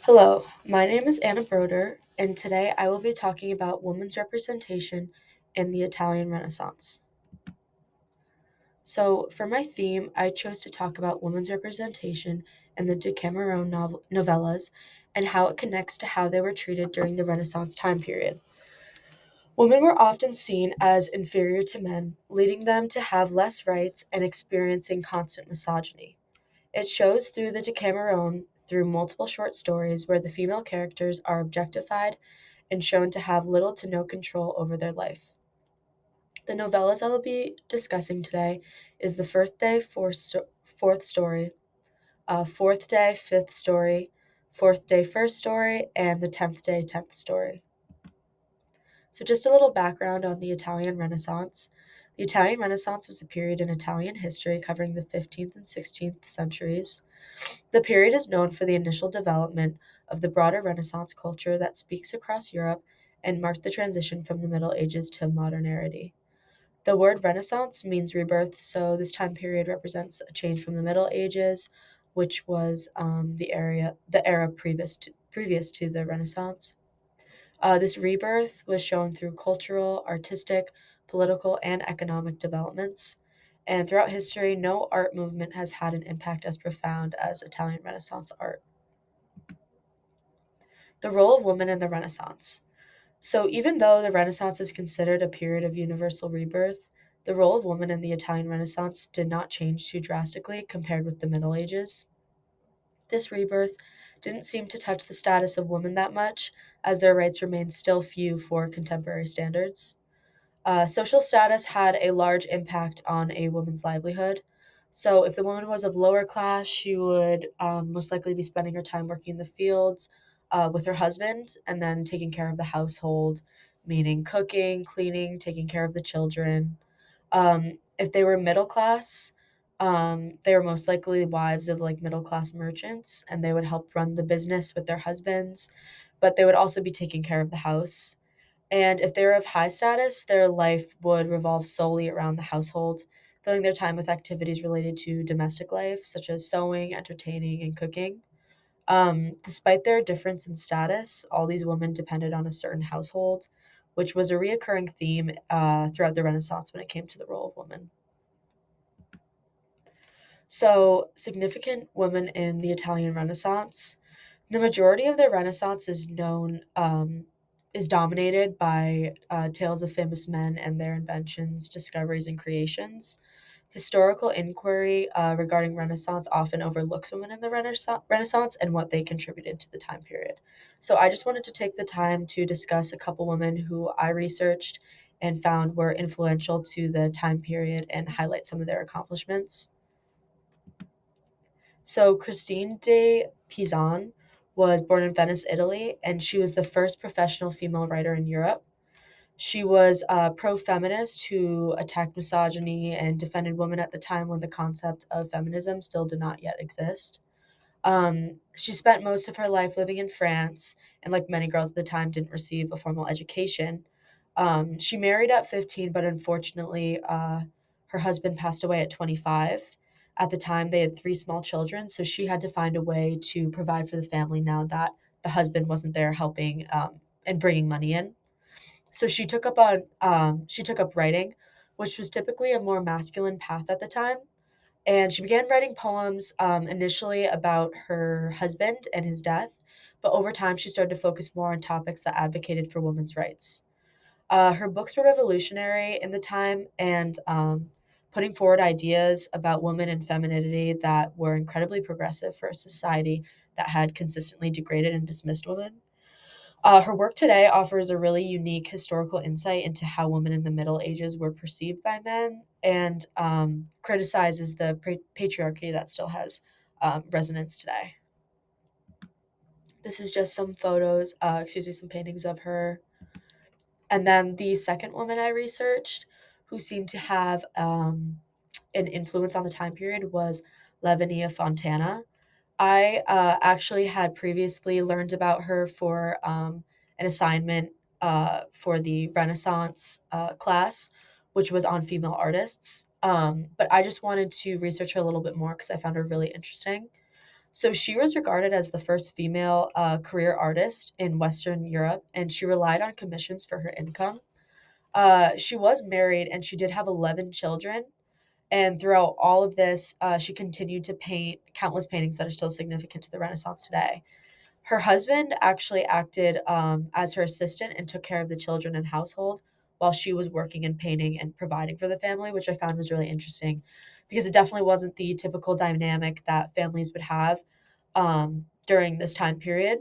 Hello, my name is Anna Broder, and today I will be talking about women's representation in the Italian Renaissance. So, for my theme, I chose to talk about women's representation in the Decameron novellas and how it connects to how they were treated during the Renaissance time period. Women were often seen as inferior to men, leading them to have less rights and experiencing constant misogyny. It shows through the Decameron through multiple short stories where the female characters are objectified and shown to have little to no control over their life. The novellas I will be discussing today is the fourth story, fourth day, fifth story, fourth day, first story, and the 10th day, 10th story. So, just a little background on the Italian Renaissance. The Italian Renaissance was a period in Italian history covering the 15th and 16th centuries. The period is known for the initial development of the broader Renaissance culture that speaks across Europe and marked the transition from the Middle Ages to modernity. The word Renaissance means rebirth, so this time period represents a change from the Middle Ages, which was the era previous to the Renaissance. This rebirth was shown through cultural, artistic, political, and economic developments. And throughout history, no art movement has had an impact as profound as Italian Renaissance art. The role of women in the Renaissance. So, even though the Renaissance is considered a period of universal rebirth, the role of women in the Italian Renaissance did not change too drastically compared with the Middle Ages. This rebirth didn't seem to touch the status of women that much, as their rights remained still few for contemporary standards. Social status had a large impact on a woman's livelihood. So, if the woman was of lower class, she would most likely be spending her time working in the fields with her husband and then taking care of the household, meaning cooking, cleaning, taking care of the children. If they were middle class, they were most likely wives of like middle class merchants and they would help run the business with their husbands, but they would also be taking care of the house. And if they were of high status, their life would revolve solely around the household, filling their time with activities related to domestic life, such as sewing, entertaining, and cooking. Despite their difference in status, all these women depended on a certain household, which was a reoccurring theme throughout the Renaissance when it came to the role of women. So, significant women in the Italian Renaissance. The majority of the Renaissance is dominated by tales of famous men and their inventions, discoveries, and creations. Historical inquiry regarding Renaissance often overlooks women in the Renaissance and what they contributed to the time period. So I just wanted to take the time to discuss a couple women who I researched and found were influential to the time period and highlight some of their accomplishments. So Christine de Pizan was born in Venice, Italy, and she was the first professional female writer in Europe. She was a pro feminist who attacked misogyny and defended women at the time when the concept of feminism still did not yet exist. She spent most of her life living in France, and like many girls at the time, didn't receive a formal education. She married at 15, but unfortunately, her husband passed away at 25. At the time, they had three small children, so she had to find a way to provide for the family now that the husband wasn't there helping and bringing money in. So she took up writing, which was typically a more masculine path at the time. And she began writing poems initially about her husband and his death, but over time she started to focus more on topics that advocated for women's rights. Her books were revolutionary in the time and putting forward ideas about women and femininity that were incredibly progressive for a society that had consistently degraded and dismissed women. Her work today offers a really unique historical insight into how women in the Middle Ages were perceived by men and criticizes the patriarchy that still has resonance today. This is just some some paintings of her. And then the second woman I researched who seemed to have an influence on the time period was Lavinia Fontana. I actually had previously learned about her for an assignment for the Renaissance class, which was on female artists. But I just wanted to research her a little bit more because I found her really interesting. So she was regarded as the first female career artist in Western Europe, and she relied on commissions for her income. She was married and she did have 11 children. And throughout all of this, she continued to paint countless paintings that are still significant to the Renaissance today. Her husband actually acted as her assistant and took care of the children and household while she was working and painting and providing for the family, which I found was really interesting because it definitely wasn't the typical dynamic that families would have during this time period.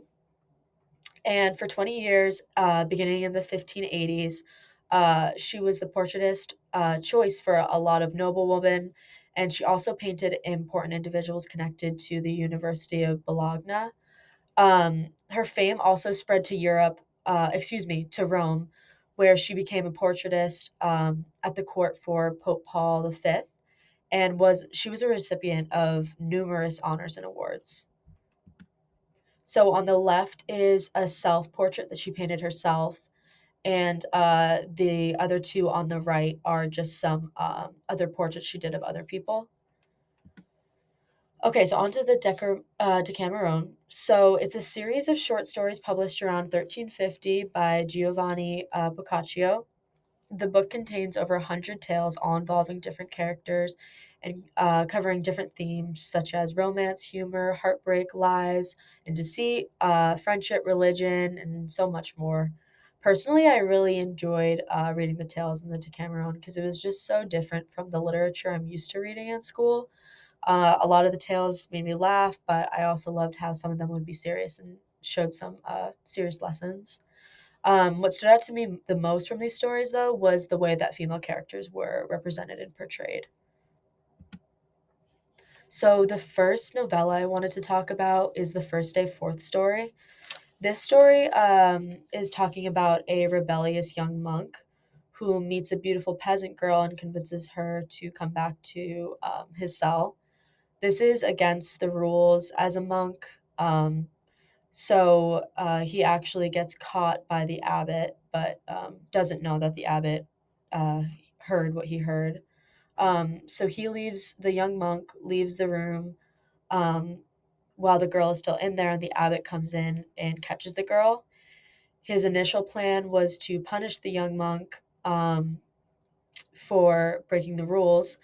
And for 20 years, beginning in the 1580s, she was the portraitist choice for a lot of noblewomen. And she also painted important individuals connected to the University of Bologna. Her fame also spread to Europe, to Rome, where she became a portraitist at the court for Pope Paul V, and she was a recipient of numerous honors and awards. So on the left is a self portrait that she painted herself, and the other two on the right are just some other portraits she did of other people. Okay, so on to the Decameron. So it's a series of short stories published around 1350 by Giovanni Boccaccio. The book contains over 100 tales, all involving different characters and covering different themes such as romance, humor, heartbreak, lies, and deceit, friendship, religion, and so much more. Personally, I really enjoyed reading the tales in the Decameron because it was just so different from the literature I'm used to reading at school. A lot of the tales made me laugh, but I also loved how some of them would be serious and showed some serious lessons. What stood out to me the most from these stories, though, was the way that female characters were represented and portrayed. So, the first novella I wanted to talk about is The First Day Fourth story. This story is talking about a rebellious young monk who meets a beautiful peasant girl and convinces her to come back to his cell. This is against the rules as a monk. He actually gets caught by the abbot, but doesn't know that the abbot uh, heard what he heard. The young monk leaves the room um, while the girl is still in there, and the abbot comes in and catches the girl. His initial plan was to punish the young monk for breaking the rules,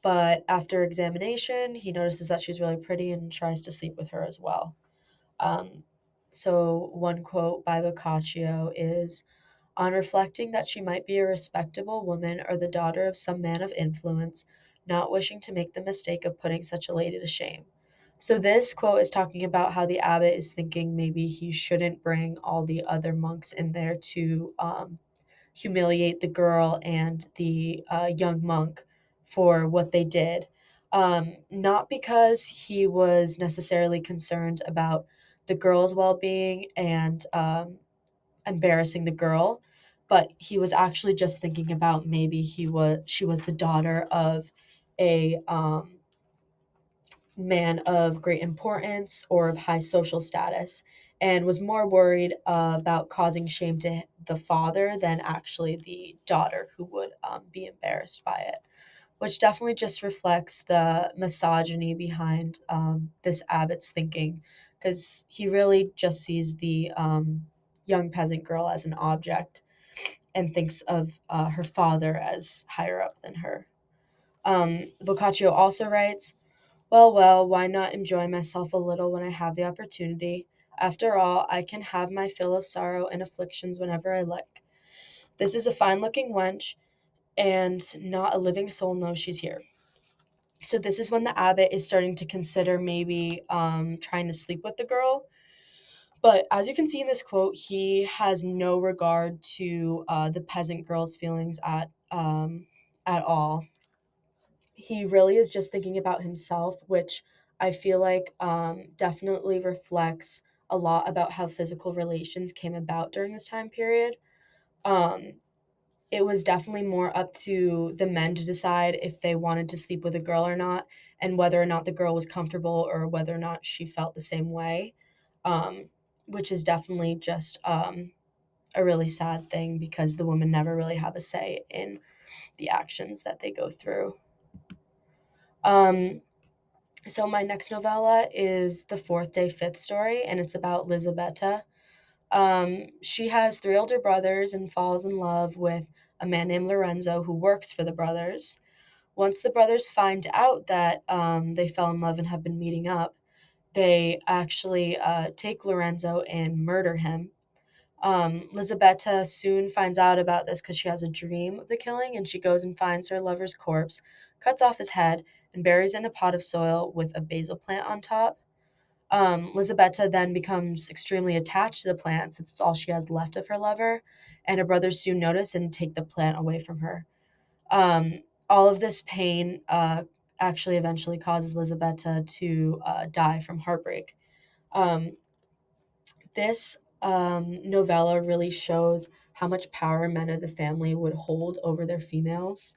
but after examination, he notices that she's really pretty and tries to sleep with her as well. Um, One quote by Boccaccio is, on reflecting that she might be a respectable woman or the daughter of some man of influence, not wishing to make the mistake of putting such a lady to shame. So this quote is talking about how the abbot is thinking maybe he shouldn't bring all the other monks in there to humiliate the girl and the young monk for what they did. Not because he was necessarily concerned about the girl's well being and embarrassing the girl, but he was actually just thinking about maybe she was the daughter of a man of great importance or of high social status, and was more worried about causing shame to the father than actually the daughter who would be embarrassed by it, which definitely just reflects the misogyny behind this abbot's thinking, because he really just sees the young peasant girl as an object and thinks of her father as higher up than her. Boccaccio also writes, well, why not enjoy myself a little when I have the opportunity? After all, I can have my fill of sorrow and afflictions whenever I like. This is a fine looking wench, and not a living soul knows she's here. So this is when the abbot is starting to consider maybe trying to sleep with the girl. But as you can see in this quote, he has no regard to the peasant girl's feelings at all. He really is just thinking about himself, which I feel like definitely reflects a lot about how physical relations came about during this time period. Um, it was definitely more up to the men to decide if they wanted to sleep with a girl or not, and whether or not the girl was comfortable or whether or not she felt the same way, um, which is definitely just a really sad thing because the women never really have a say in the actions that they go through. Um, So my next novella is The Fourth Day Fifth Story, and it's about Lisabetta. She has three older brothers and falls in love with a man named Lorenzo who works for the brothers. Once the brothers find out that they fell in love and have been meeting up, they actually take Lorenzo and murder him. Lisabetta soon finds out about this because she has a dream of the killing, and she goes and finds her lover's corpse, cuts off his head, and buries it in a pot of soil with a basil plant on top. Lisabetta then becomes extremely attached to the plant since it's all she has left of her lover, and her brothers soon notice and take the plant away from her. All of this pain actually eventually causes Lisabetta to die from heartbreak. Um, this novella really shows how much power men of the family would hold over their females.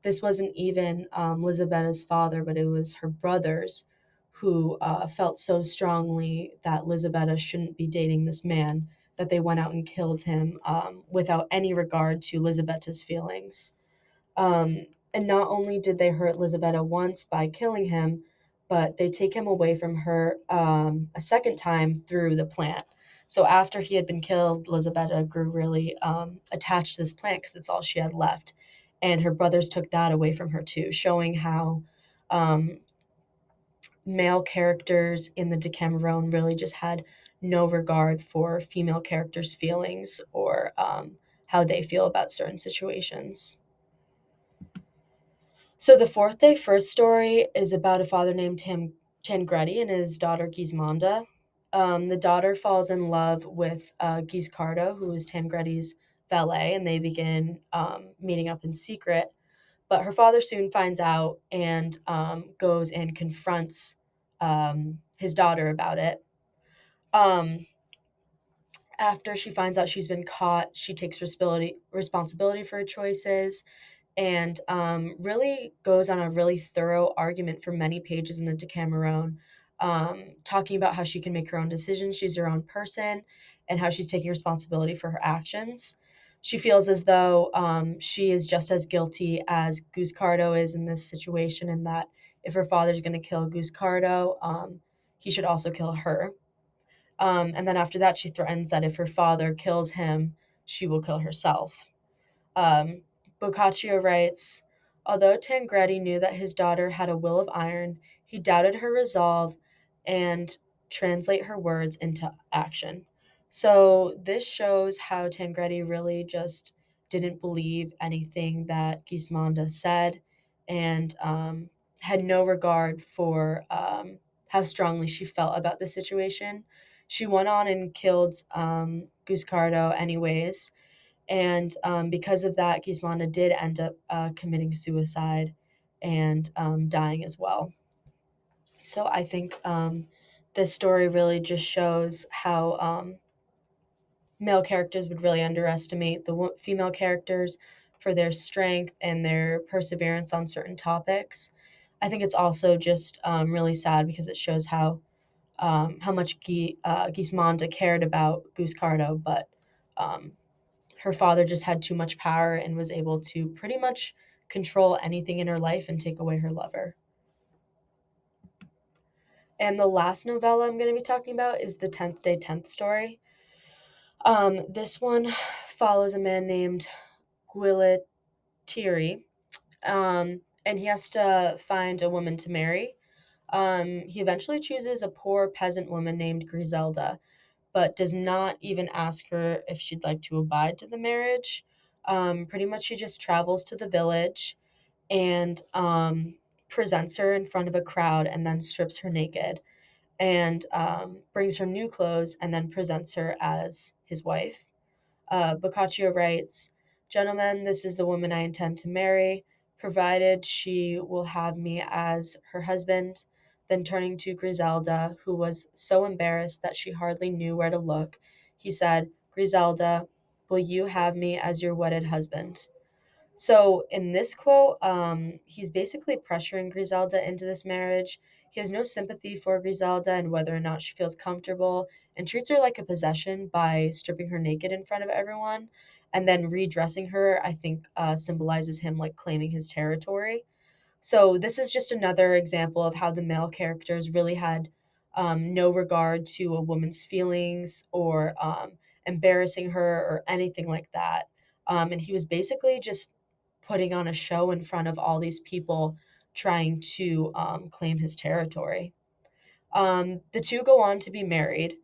This wasn't even Lisabetta's father, but it was her brothers who felt so strongly that Lisabetta shouldn't be dating this man that they went out and killed him without any regard to Lisabetta's feelings. And not only did they hurt Lisabetta once by killing him, but they take him away from her a second time through the plant. So after he had been killed, Lisabetta grew really attached to this plant because it's all she had left. And her brothers took that away from her too, showing how um, male characters in the Decameron really just had no regard for female characters' feelings or how they feel about certain situations. So the fourth day first story is about a father named Tancredi and his daughter Gismonda. The daughter falls in love with Giscardo, who is Tancredi's valet, and they begin meeting up in secret. But her father soon finds out and goes and confronts his daughter about it. Um, After she finds out she's been caught, she takes responsibility for her choices and really goes on a really thorough argument for many pages in the Decameron, talking about how she can make her own decisions, she's her own person, and how she's taking responsibility for her actions. She feels as though she is just as guilty as Guscardo is in this situation, and that if her father's going to kill Guscardo, he should also kill her. And then after that, she threatens that if her father kills him, she will kill herself. Um, Boccaccio writes, although Tancredi knew that his daughter had a will of iron, he doubted her resolve and translate her words into action. So this shows how Tancredi really just didn't believe anything that Gismonda said and had no regard for how strongly she felt about the situation. She went on and killed Guscardo anyways, and because of that, Gismonda did end up committing suicide and dying as well. So I think this story really just shows how male characters would really underestimate the female characters for their strength and their perseverance on certain topics. I think it's also just really sad because it shows how much Gismonda cared about Guscardo, but um, her father just had too much power and was able to pretty much control anything in her life and take away her lover. And the last novella I'm going to be talking about is The 10th Day 10th Story. This one follows a man named Guillettieri, and he has to find a woman to marry. He eventually chooses a poor peasant woman named Griselda, but does not even ask her if she'd like to abide to the marriage. Pretty much, she just travels to the village and presents her in front of a crowd and then strips her naked and brings her new clothes and then presents her as his wife. Boccaccio writes, gentlemen, this is the woman I intend to marry, provided she will have me as her husband. Then turning to Griselda, who was so embarrassed that she hardly knew where to look, he said, Griselda, will you have me as your wedded husband? So in this quote, he's basically pressuring Griselda into this marriage. He has no sympathy for Griselda and whether or not she feels comfortable and treats her like a possession by stripping her naked in front of everyone and then redressing her, I think, symbolizes him like claiming his territory. So this is just another example of how the male characters really had no regard to a woman's feelings or embarrassing her or anything like that. And he was basically just putting on a show in front of all these people trying to claim his territory. The two go on to be married,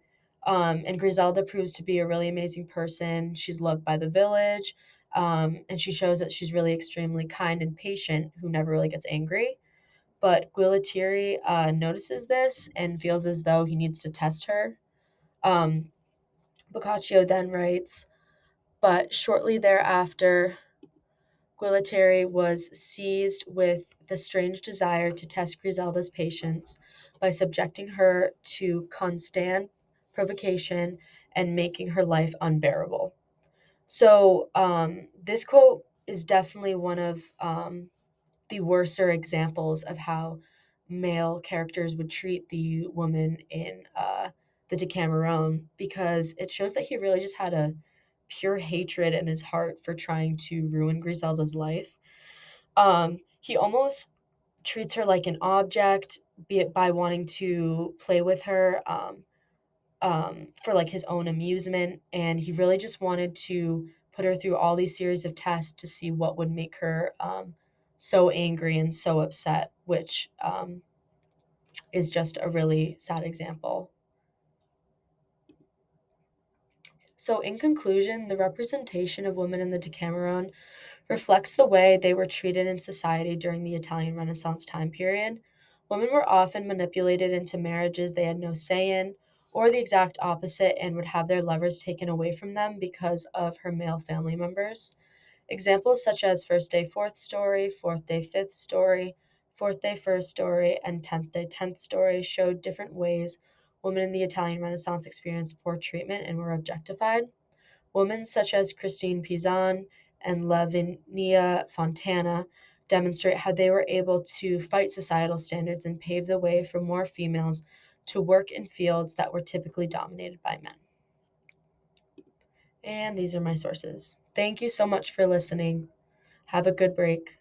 and Griselda proves to be a really amazing person. She's loved by the village, and she shows that she's really extremely kind and patient, who never really gets angry. But Guillotieri notices this and feels as though he needs to test her. Um, Boccaccio then writes, but shortly thereafter, Guillotieri was seized with the strange desire to test Griselda's patience by subjecting her to constant provocation and making her life unbearable. So, this quote is definitely one of the worser examples of how male characters would treat the woman in the Decameron, because it shows that he really just had a pure hatred in his heart for trying to ruin Griselda's life. He almost treats her like an object, be it by wanting to play with her for like his own amusement, and he really just wanted to put her through all these series of tests to see what would make her so angry and so upset, which is just a really sad example. So, in conclusion, the representation of women in the Decameron reflects the way they were treated in society during the Italian Renaissance time period. Women were often manipulated into marriages they had no say in, or the exact opposite, and would have their lovers taken away from them because of her male family members. Examples such as first day fourth story, fourth day fifth story, fourth day first story, and 10th day 10th story showed different ways women in the Italian Renaissance experienced poor treatment and were objectified. Women such as Christine Pizan and Lavinia Fontana demonstrate how they were able to fight societal standards and pave the way for more females to work in fields that were typically dominated by men. And these are my sources. Thank you so much for listening. Have a good break.